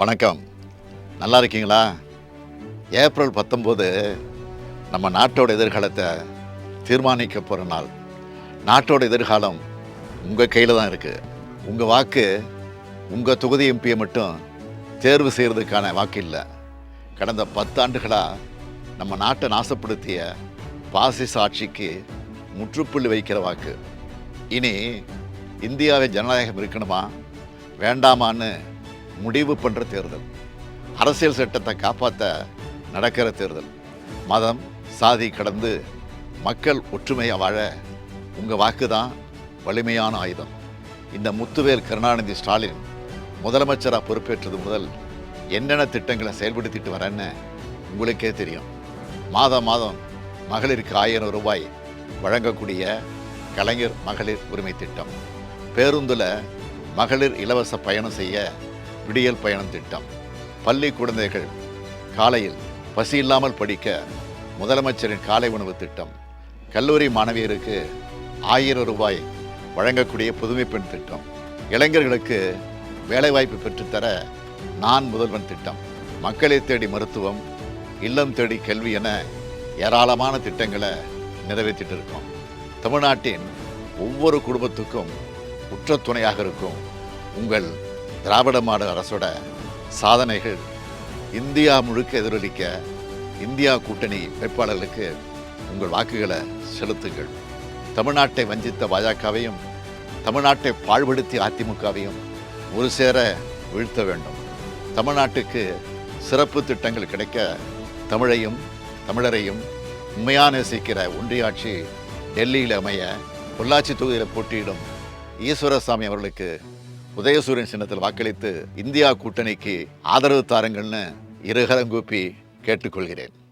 வணக்கம். நல்லா இருக்கீங்களா? ஏப்ரல் 19 நம்ம நாட்டோட எதிர்காலத்தை தீர்மானிக்க போகிற நாள். நாட்டோட எதிர்காலம் உங்கள் கையில் தான் இருக்குது. உங்கள் வாக்கு உங்கள் தொகுதி எம்பியை மட்டும் தேர்வு செய்கிறதுக்கான வாக்கு இல்லை. கடந்த 10 ஆண்டுகளாக நம்ம நாட்டை நாசப்படுத்திய பாசிச ஆட்சிக்கு முற்றுப்புள்ளி வைக்கிற வாக்கு. இனி இந்தியாவை ஜனநாயகம் இருக்கணுமா வேண்டாமான்னு முடிவு பண்ணுற தேர்தல். அரசியல் சட்டத்தை காப்பாற்ற நடக்கிற தேர்தல். மதம் சாதி கடந்து மக்கள் ஒற்றுமையாக வாழ உங்கள் வாக்கு தான் வலிமையான ஆயுதம். இந்த முத்துவேல் கருணாநிதி ஸ்டாலின் முதலமைச்சராக பொறுப்பேற்றது முதல் என்னென்ன திட்டங்களை செயல்படுத்திட்டு வரேன்னு உங்களுக்கே தெரியும். மாதம் மகளிருக்கு 1000 ரூபாய் வழங்கக்கூடிய கலைஞர் மகளிர் உரிமை திட்டம், பேருந்தில் மகளிர் இலவச பயணம் செய்ய விடியல் பயணம் திட்டம், பள்ளி குழந்தைகள் காலையில் பசி இல்லாமல் படிக்க முதலமைச்சரின் காலை உணவு திட்டம், கல்லூரி மாணவியருக்கு 1000 ரூபாய் வழங்கக்கூடிய புதுமை பெண் திட்டம், இளைஞர்களுக்கு வேலைவாய்ப்பு பெற்றுத்தர நான் முதல்வன் திட்டம், மக்களை தேடி மருத்துவம், இல்லம் தேடி கல்வி என ஏராளமான திட்டங்களை நிறைவேற்றிட்டு இருக்கோம். தமிழ்நாட்டின் ஒவ்வொரு குடும்பத்துக்கும் உற்ற துணையாக இருக்கும் உங்கள் திராவிட மாடல் அரசோட சாதனைகள் இந்தியா முழுக்க எதிரொலிக்க இந்தியா கூட்டணி வேட்பாளர்களுக்கு உங்கள் வாக்குகளை செலுத்துங்கள். தமிழ்நாட்டை வஞ்சித்த பாஜகவையும் தமிழ்நாட்டை பாழ்படுத்திய அதிமுகவையும் ஒரு சேர வீழ்த்த வேண்டும். தமிழ்நாட்டுக்கு சிறப்பு திட்டங்கள் கிடைக்க தமிழையும் தமிழரையும் உண்மையாக நேசிக்கிற ஒன்றிய ஆட்சி டெல்லியில் அமைய பொள்ளாச்சி தொகுதியில் போட்டியிடும் ஈஸ்வரசாமி அவர்களுக்கு உதயசூரியன் சின்னத்தில் வாக்களித்து இந்தியா கூட்டணிக்கு ஆதரவு தாருங்கள்னு இருகரம் கூப்பி கேட்டுக்கொள்கிறேன்.